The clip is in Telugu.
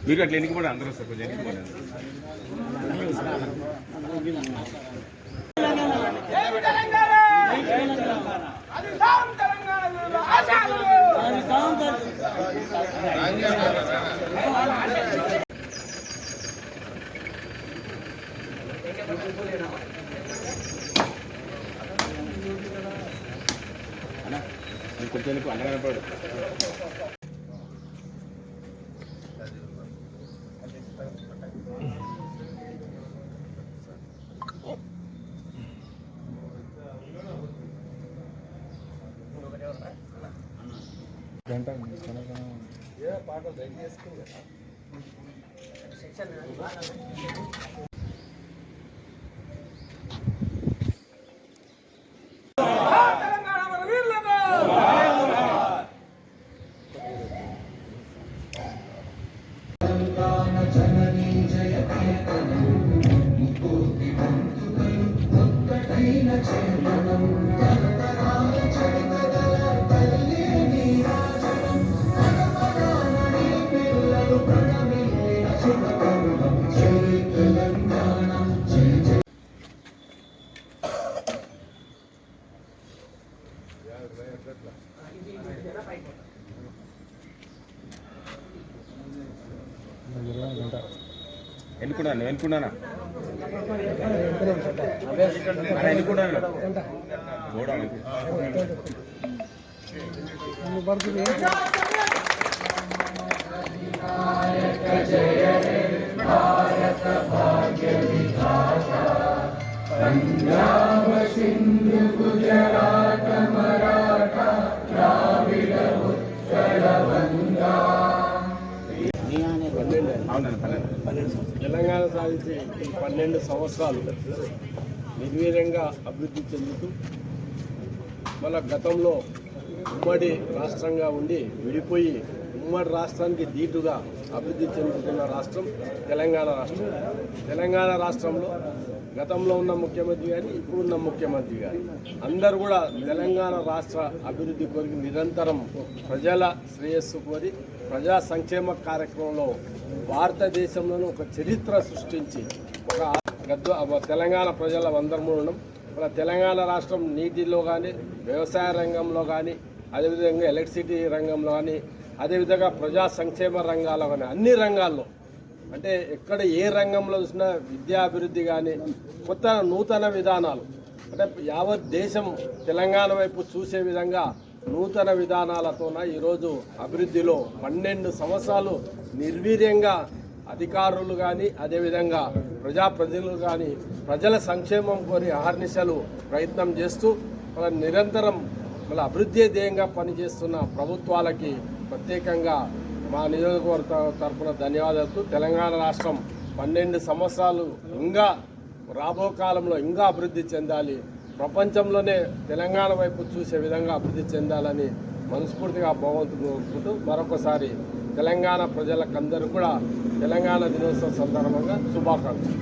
మీరు అట్లా ఎన్నికపడి అందరూ వస్తారు కొంచెం ఎన్నికపడి కొంచెం అన్న కనపడు పాట ఎన్నుకున్నాను ఎన్నుకున్నానా ఎన్నుకున్నాను పంజాబ సింధు గుజరాత మరాఠా ద్రావిడ ఉత్కళ వంగా. తెలంగాణ సాధించి 12 సంవత్సరాలు నిర్వీర్యంగా అభివృద్ధి చెందుతూ మన గతంలో ఉమ్మడి రాష్ట్రంగా ఉండి విడిపోయి ఉమ్మడి రాష్ట్రానికి దీటుగా అభివృద్ధి చెందుతున్న రాష్ట్రం తెలంగాణ రాష్ట్రం. తెలంగాణ రాష్ట్రంలో గతంలో ఉన్న ముఖ్యమంత్రి కానీ ఇప్పుడున్న ముఖ్యమంత్రి కానీ అందరూ కూడా తెలంగాణ రాష్ట్ర అభివృద్ధి కోరి నిరంతరం ప్రజల శ్రేయస్సు కోరి ప్రజా సంక్షేమ కార్యక్రమంలో భారతదేశంలోనూ ఒక చరిత్ర సృష్టించి ఒక తెలంగాణ ప్రజల అందరం ఉండడం. మన తెలంగాణ రాష్ట్రం నీటిలో కానీ వ్యవసాయ రంగంలో కానీ అదేవిధంగా ఎలక్ట్రిసిటీ రంగంలో కానీ అదేవిధంగా ప్రజా సంక్షేమ రంగాల్లో కానీ అన్ని రంగాల్లో అంటే ఎక్కడ ఏ రంగంలో చూసినా విద్యాభివృద్ధి కానీ కొత్త నూతన విధానాలు అంటే యావత్ దేశం తెలంగాణ వైపు చూసే విధంగా నూతన విధానాలతోన ఈరోజు అభివృద్ధిలో 12 సంవత్సరాలు నిర్వీర్యంగా అధికారులు కానీ అదేవిధంగా ప్రజాప్రతినిధులు కానీ ప్రజల సంక్షేమం కోరి అహర్నిశలు ప్రయత్నం చేస్తూ మన నిరంతరం మన అభివృద్ధి ధ్యేయంగా పనిచేస్తున్న ప్రభుత్వాలకి ప్రత్యేకంగా మా నియోజకవర్గ తరఫున ధన్యవాదాలు. తెలంగాణ రాష్ట్రం 12 సంవత్సరాలు ఇంకా రాబో కాలంలో ఇంకా అభివృద్ధి చెందాలి, ప్రపంచంలోనే తెలంగాణ వైపు చూసే విధంగా అభివృద్ధి చెందాలని మనస్ఫూర్తిగా భగవంతుని కోరుకుంటూ మరొకసారి తెలంగాణ ప్రజలకందరూ కూడా తెలంగాణ దినోత్సవం సందర్భంగా శుభాకాంక్షలు.